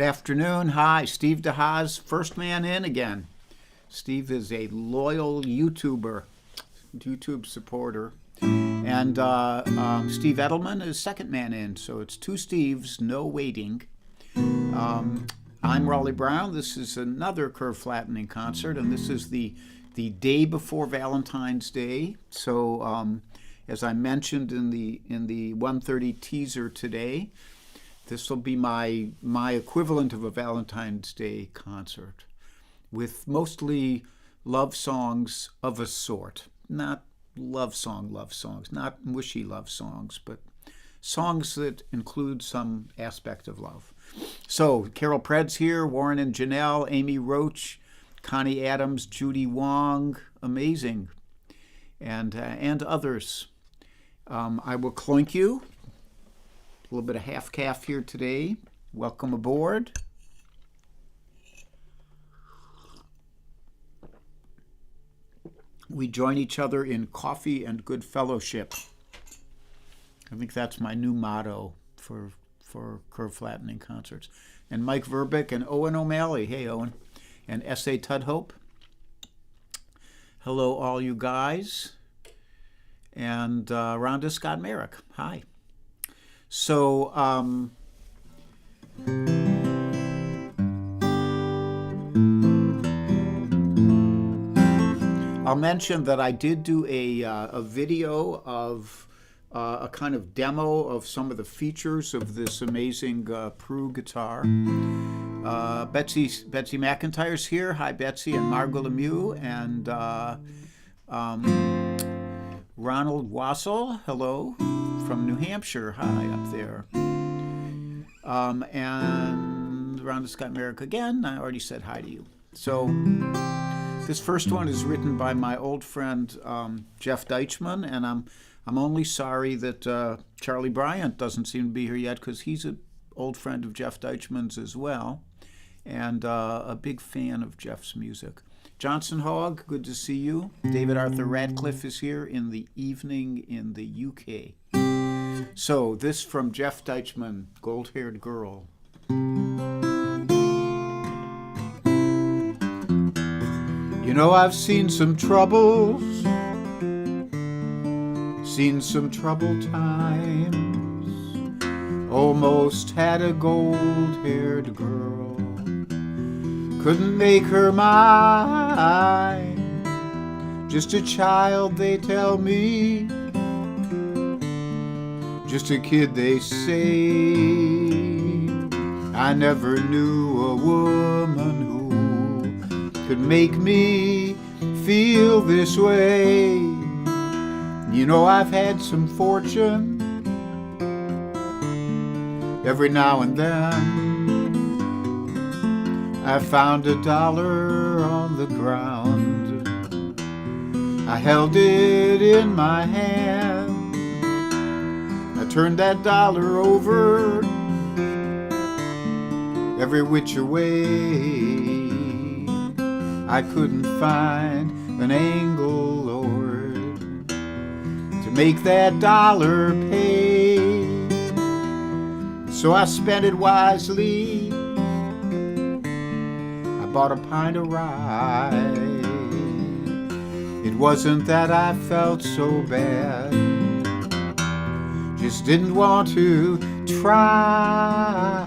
Good afternoon. Hi, Steve DeHaas, first man in again. Steve is a loyal YouTube supporter. And Steve Edelman is second man in, so it's two Steves, no waiting. I'm Raleigh Brown. This is another curve flattening concert, and this is the day before Valentine's Day. So as I mentioned in the 1:30 teaser today, this will be my equivalent of a Valentine's Day concert with mostly love songs of a sort. Not love songs, not mushy love songs, but songs that include some aspect of love. So Carol Pred's here, Warren and Janelle, Amy Roach, Connie Adams, Judy Wong, amazing, and others. I will clink you. A little bit of half calf here today. Welcome aboard. We join each other in coffee and good fellowship. I think that's my new motto for curve flattening concerts. And Mike Verbeek and Owen O'Malley. Hey, Owen. And S.A. Tudhope. Hello, all you guys. And Rhonda Scott Merrick. Hi. So, I'll mention that I did do a video of a kind of demo of some of the features of this amazing Prue guitar. Betsy McIntyre's here. Hi, Betsy, and Margot Lemieux, and Ronald Wassel, hello, from New Hampshire. Hi, up there. And Rhonda Scott Merrick again. I already said hi to you. So this first one is written by my old friend Jeff Deichman, and I'm only sorry that Charlie Bryant doesn't seem to be here yet, because he's an old friend of Jeff Deichman's as well, and a big fan of Jeff's music. Johnson Hogg, good to see you. David Arthur Radcliffe is here in the evening in the UK. So this from Jeff Deichman, Gold-Haired Girl. You know, I've seen some troubles, seen some troubled times, almost had a gold-haired girl, couldn't make her mine, just a child they tell me, just a kid they say. I never knew a woman who could make me feel this way. You know, I've had some fortune every now and then. I found $1 on the ground. I held it in my hand. I turned that dollar over every which way. I couldn't find an angle, Lord, to make that dollar pay. So I spent it wisely. I bought a pint of rye. It wasn't that I felt so bad, just didn't want to try.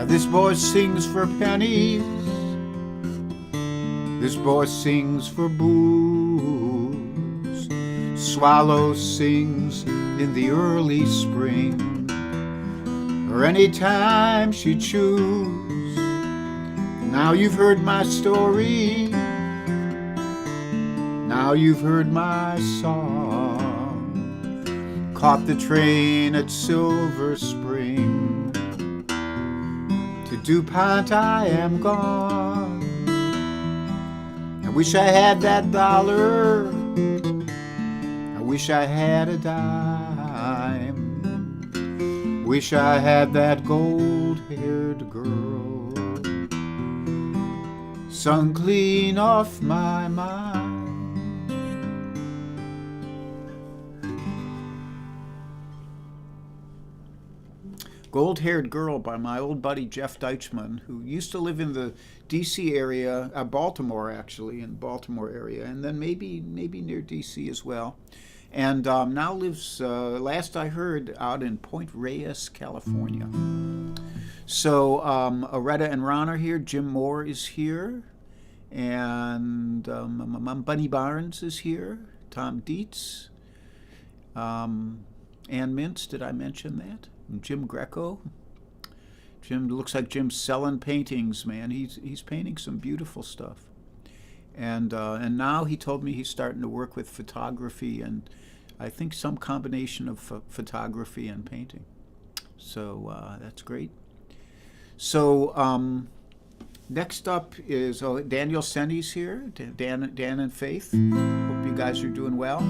This boy sings for pennies, this boy sings for booze. Swallow sings in the early spring, or any time she choose. Now you've heard my story, now you've heard my song. Caught the train at Silver Spring, to DuPont I am gone. I wish I had that dollar, I wish I had a dime. Wish I had that gold-haired girl sung clean off my mind. Gold-Haired Girl by my old buddy Jeff Deichman, who used to live in the D.C. area, Baltimore actually, in the Baltimore area, and then maybe near D.C. as well. And now lives, last I heard, out in Point Reyes, California. So Aretta and Ron are here. Jim Moore is here. And Bunny Barnes is here. Tom Dietz. Ann Mintz, did I mention that? And Jim Greco. Jim, looks like Jim's selling paintings, man. He's painting some beautiful stuff. And now he told me he's starting to work with photography, and I think some combination of photography and painting. So that's great. So next up is Daniel Senny's here. Dan and Faith. Hope you guys are doing well.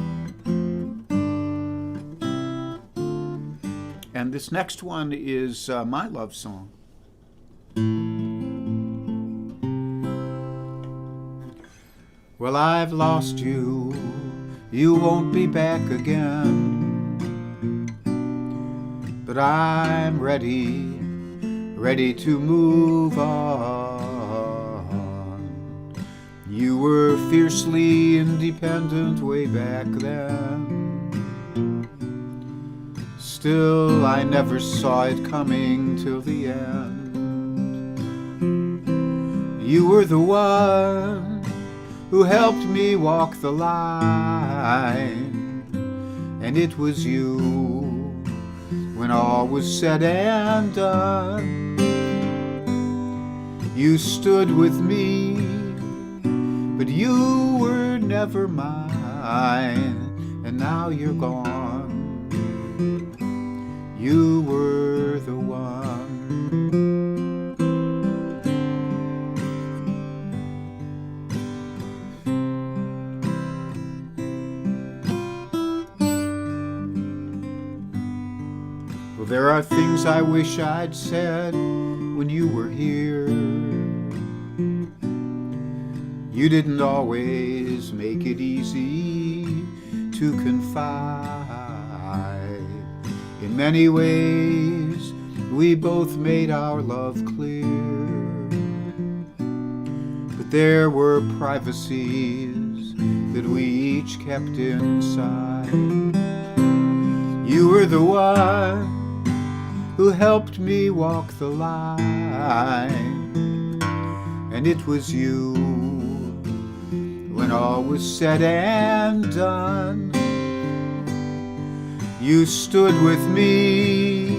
And this next one is my love song. Well, I've lost you, you won't be back again, but I'm ready to move on. You were fiercely independent way back then. Still, I never saw it coming till the end. You were the one who helped me walk the line, and it was you when all was said and done. You stood with me, but you were never mine, and now you're gone. You were the one. Well, there are things I wish I'd said when you were here. You didn't always make it easy to confide. In many ways, we both made our love clear, but there were privacies that we each kept inside. You were the one who helped me walk the line, and it was you when all was said and done. You stood with me,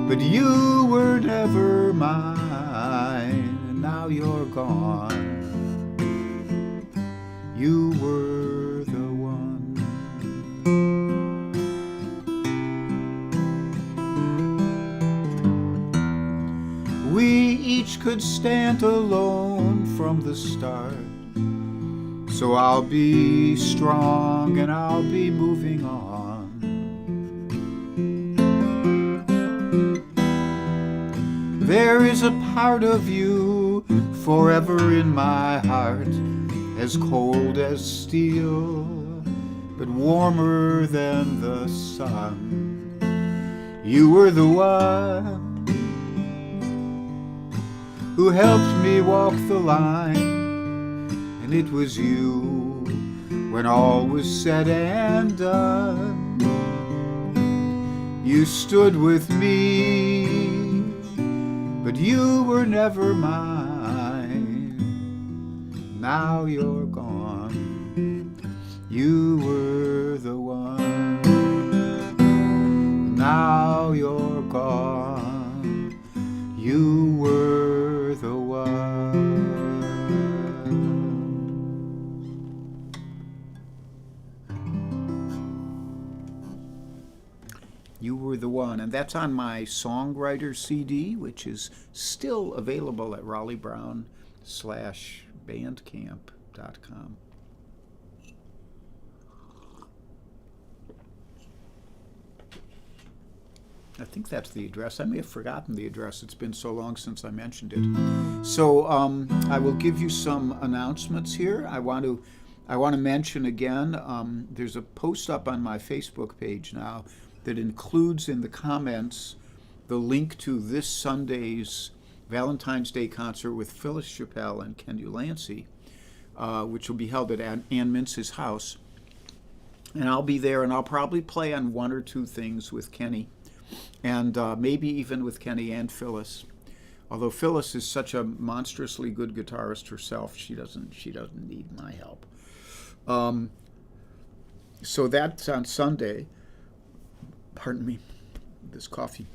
but you were never mine, and now you're gone. You were the one. We each could stand alone from the start, so I'll be strong and I'll be moving on. There is a part of you forever in my heart, as cold as steel, but warmer than the sun. You were the one who helped me walk the line, and it was you when all was said and done. You stood with me, but you were never mine. Now you're gone. You were the one. Now you're gone. You were the one. You Were the One, and that's on my songwriter CD, which is still available at RaleighBrown/bandcamp.com. I think that's the address. I may have forgotten the address. It's been so long since I mentioned it. So I will give you some announcements here. I want to mention again. There's a post up on my Facebook page now that includes in the comments the link to this Sunday's Valentine's Day concert with Phyllis Chappelle and Ken Ulansey, which will be held at Ann Mintz's house. And I'll be there, and I'll probably play on one or two things with Kenny, and maybe even with Kenny and Phyllis. Although Phyllis is such a monstrously good guitarist herself, she doesn't need my help. So that's on Sunday. Pardon me, this coffee.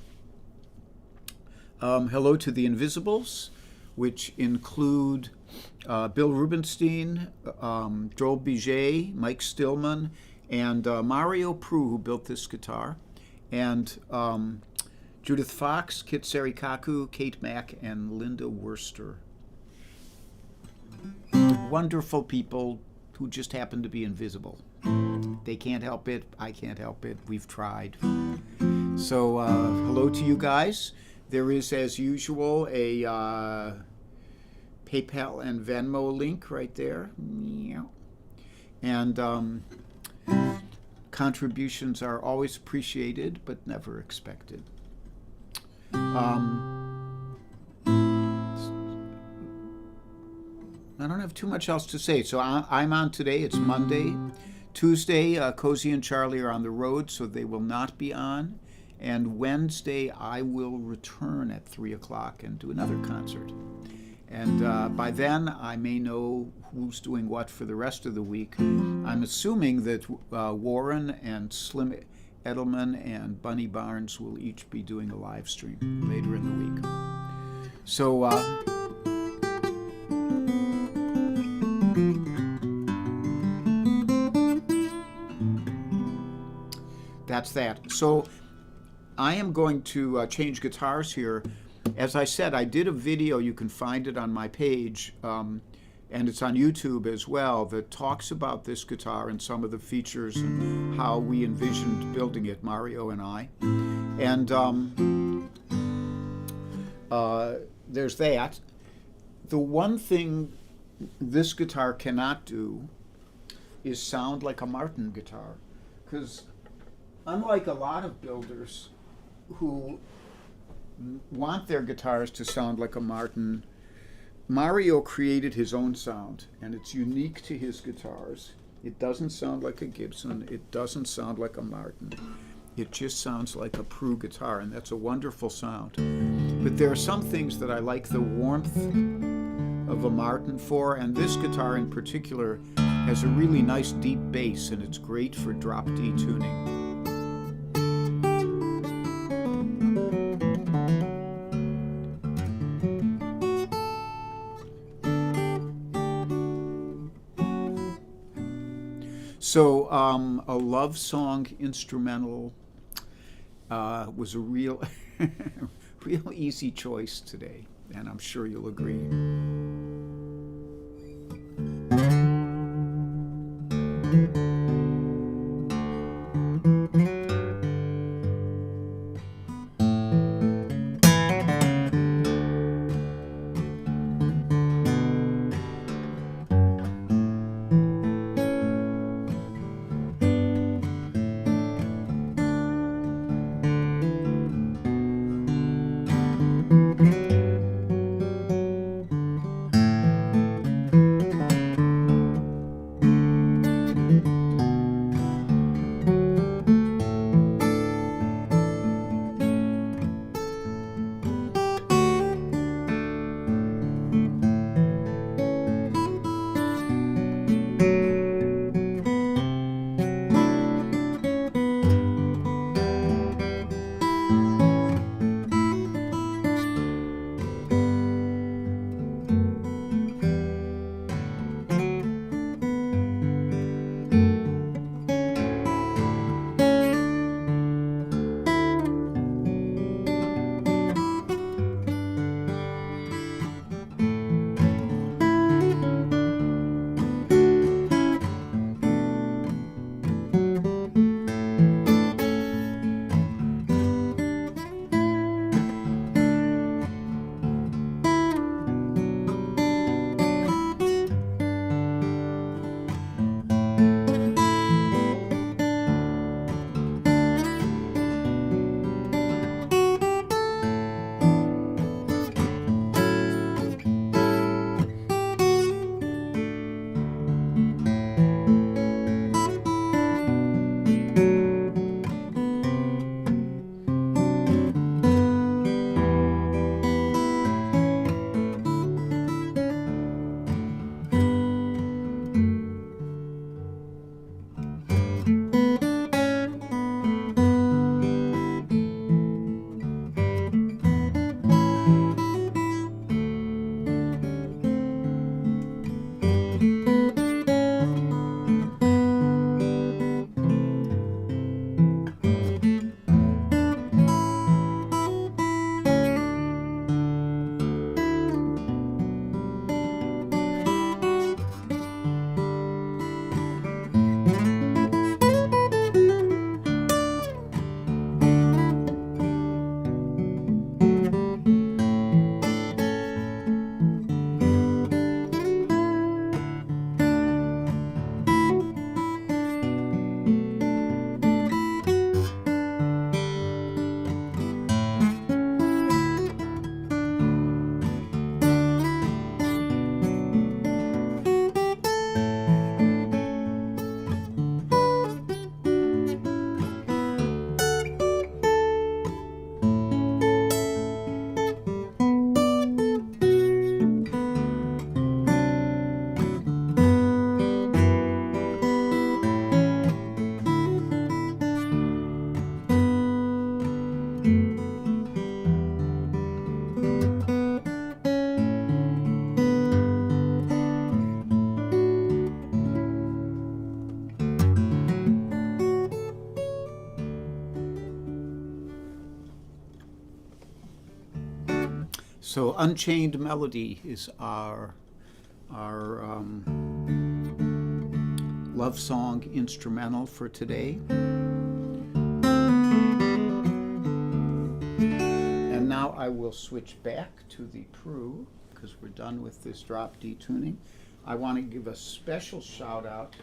Hello to the Invisibles, which include Bill Rubenstein, Joel Biget, Mike Stillman, and Mario Prue, who built this guitar, and Judith Fox, Kit Serikaku, Kate Mack, and Linda Worster. Wonderful people who just happen to be invisible. They can't help it. I can't help it. We've tried. So hello to you guys. There is, as usual, a PayPal and Venmo link right there. And contributions are always appreciated, but never expected. I don't have too much else to say. So I'm on today. It's Monday. Tuesday, Cozy and Charlie are on the road, so they will not be on. And Wednesday, I will return at 3 o'clock and do another concert. And by then, I may know who's doing what for the rest of the week. I'm assuming that Warren and Slim Edelman and Bunny Barnes will each be doing a live stream later in the week. So that's that. So I am going to change guitars here. As I said, I did a video, you can find it on my page, and it's on YouTube as well, that talks about this guitar and some of the features and how we envisioned building it, Mario and I. And there's that. The one thing this guitar cannot do is sound like a Martin guitar, because unlike a lot of builders who want their guitars to sound like a Martin, Mario created his own sound, and it's unique to his guitars. It doesn't sound like a Gibson. It doesn't sound like a Martin. It just sounds like a Prue guitar, and that's a wonderful sound. But there are some things that I like the warmth of a Martin for, and this guitar in particular has a really nice deep bass, and it's great for drop D tuning. So a love song instrumental was a real easy choice today, and I'm sure you'll agree. So Unchained Melody is our love song instrumental for today. And now I will switch back to the Prue because we're done with this drop D tuning. I want to give a special shout out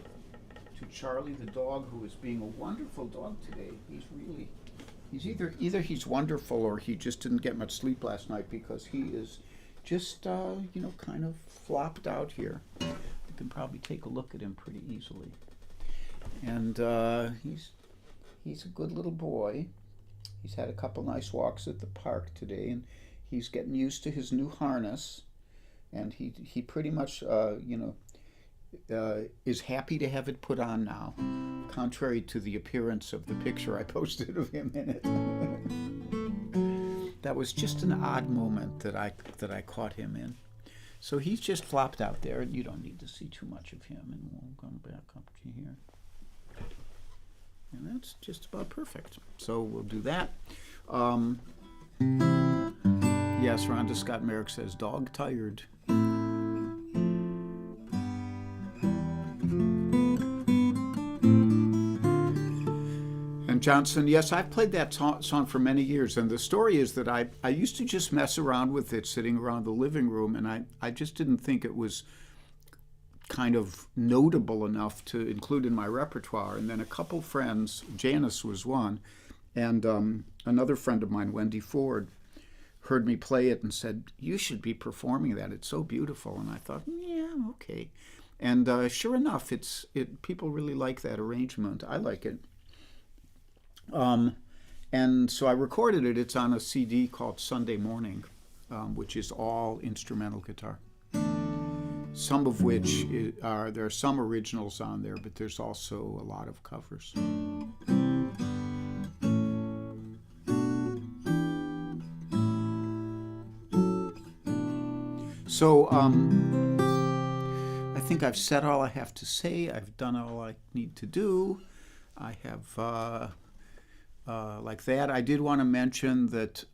to Charlie the dog, who is being a wonderful dog today. He's either he's wonderful or he just didn't get much sleep last night, because he is just kind of flopped out here. You can probably take a look at him pretty easily. And he's a good little boy. He's had a couple nice walks at the park today, and he's getting used to his new harness. And he pretty much is happy to have it put on now, contrary to the appearance of the picture I posted of him in it. That was just an odd moment that I caught him in. So he's just flopped out there, and you don't need to see too much of him. And we'll come back up to here. And that's just about perfect. So we'll do that. Yes, Rhonda Scott Merrick says, dog tired. And Johnson, yes, I've played that song for many years. And the story is that I used to just mess around with it sitting around the living room, and I just didn't think it was kind of notable enough to include in my repertoire. And then a couple friends, Janice was one, and another friend of mine, Wendy Ford, heard me play it and said, you should be performing that. It's so beautiful. And I thought, yeah, okay. And sure enough, people really like that arrangement. I like it. And so I recorded it. It's on a CD called Sunday Morning, which is all instrumental guitar. Some of which there are some originals on there, but there's also a lot of covers. So I think I've said all I have to say. I've done all I need to do. I have, like that. I did want to mention that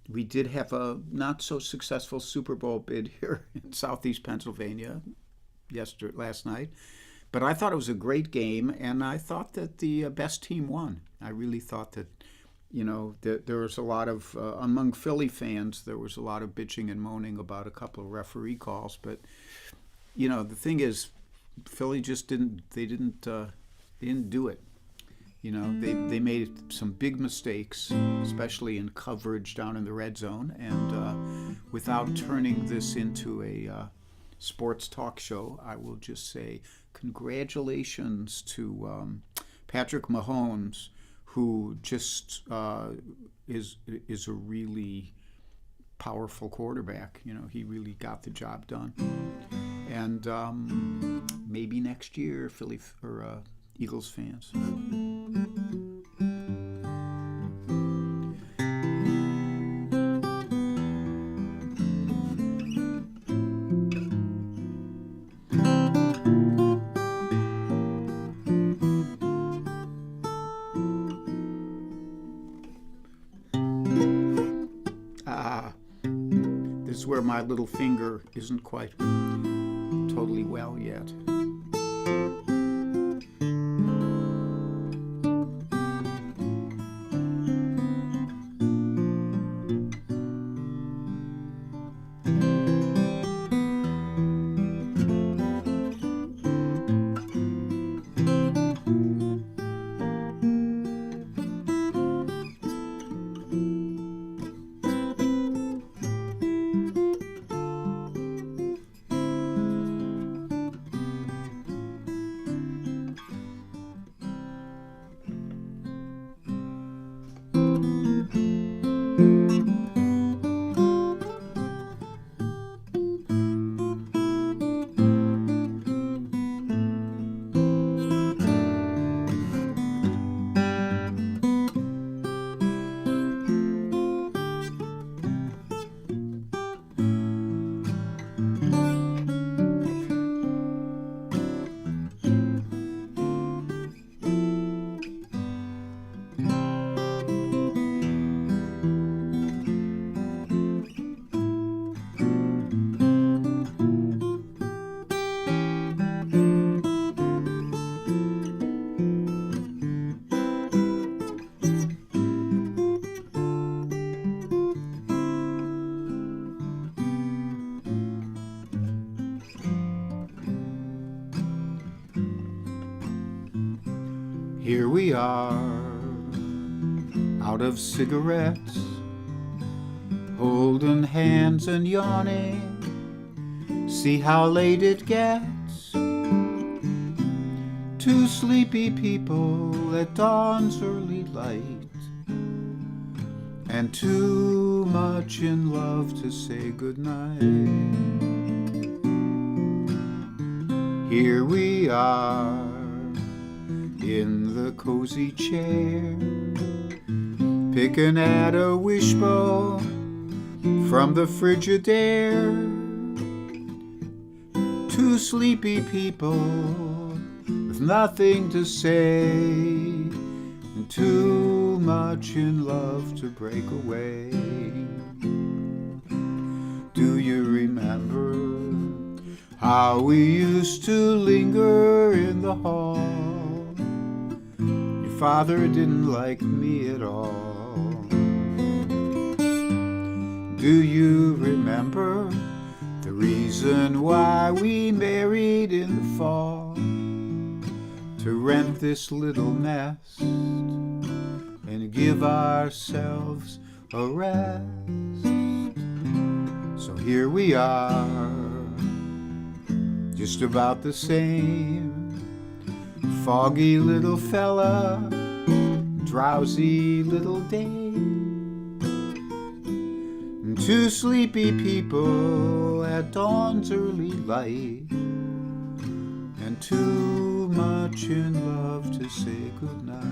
we did have a not so successful Super Bowl bid here in Southeast Pennsylvania last night. But I thought it was a great game, and I thought that the best team won. I really thought that, that there was a lot of, among Philly fans, there was a lot of bitching and moaning about a couple of referee calls. But, the thing is, Philly just didn't do it. They made some big mistakes, especially in coverage down in the red zone. And without turning this into a sports talk show, I will just say congratulations to Patrick Mahomes, who just is a really powerful quarterback. He really got the job done. And maybe next year, Philly or Eagles fans. This is where my little finger isn't quite totally well yet. Here we are, out of cigarettes, holding hands and yawning. See how late it gets. Two sleepy people at dawn's early light, and too much in love to say goodnight. Here we are, in the cozy chair, picking at a wishbone from the Frigidaire. Two sleepy people with nothing to say, and too much in love to break away. Do you remember how we used to linger in the hall? Your father didn't like me at all. Do you remember the reason why we married in the fall? To rent this little nest and give ourselves a rest. So here we are, just about the same. Foggy little fella, drowsy little dame. Two sleepy people at dawn's early light, and too much in love to say goodnight.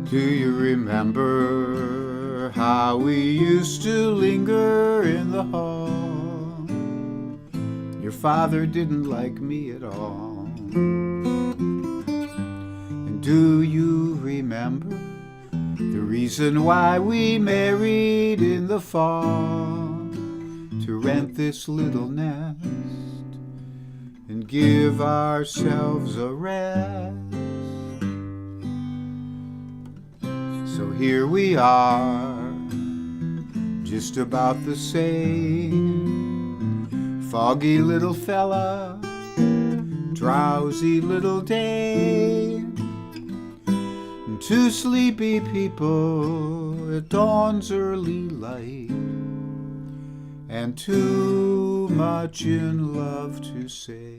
Do you remember how we used to linger in the hall? Your father didn't like me at all. And do you remember the reason why we married in the fall? To rent this little nest and give ourselves a rest. So here we are, just about the same. Foggy little fella, drowsy little dame. And two sleepy people at dawn's early light, and too much in love to say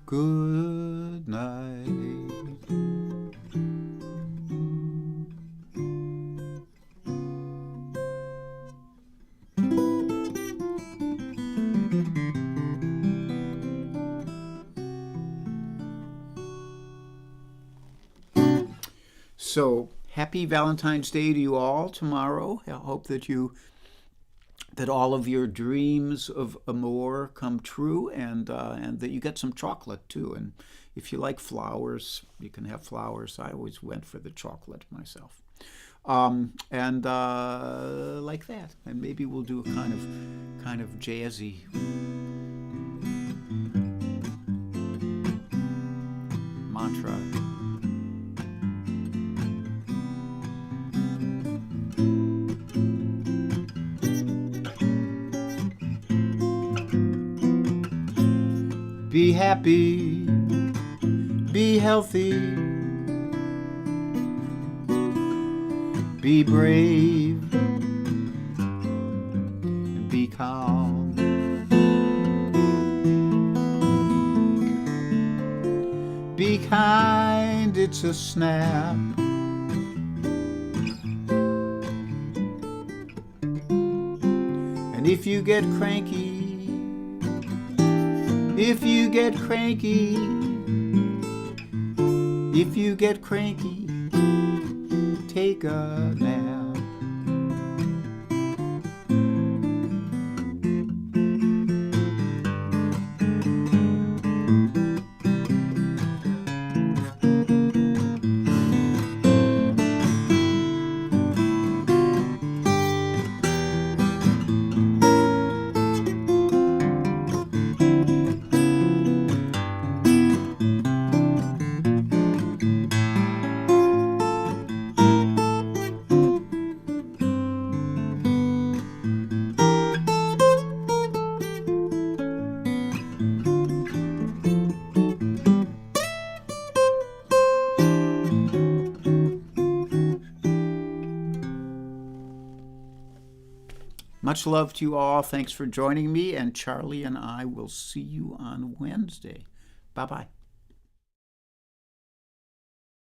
good night. So happy Valentine's Day to you all tomorrow. I hope that all of your dreams of amour come true, and that you get some chocolate too. And if you like flowers, you can have flowers. I always went for the chocolate myself. And like that. And maybe we'll do a kind of jazzy mantra. Be happy, be healthy, be brave, and be calm. Be kind, it's a snap. And if you get cranky, if you get cranky, take a nap. Much love to you all. Thanks for joining me, and Charlie and I will see you on Wednesday. Bye-bye.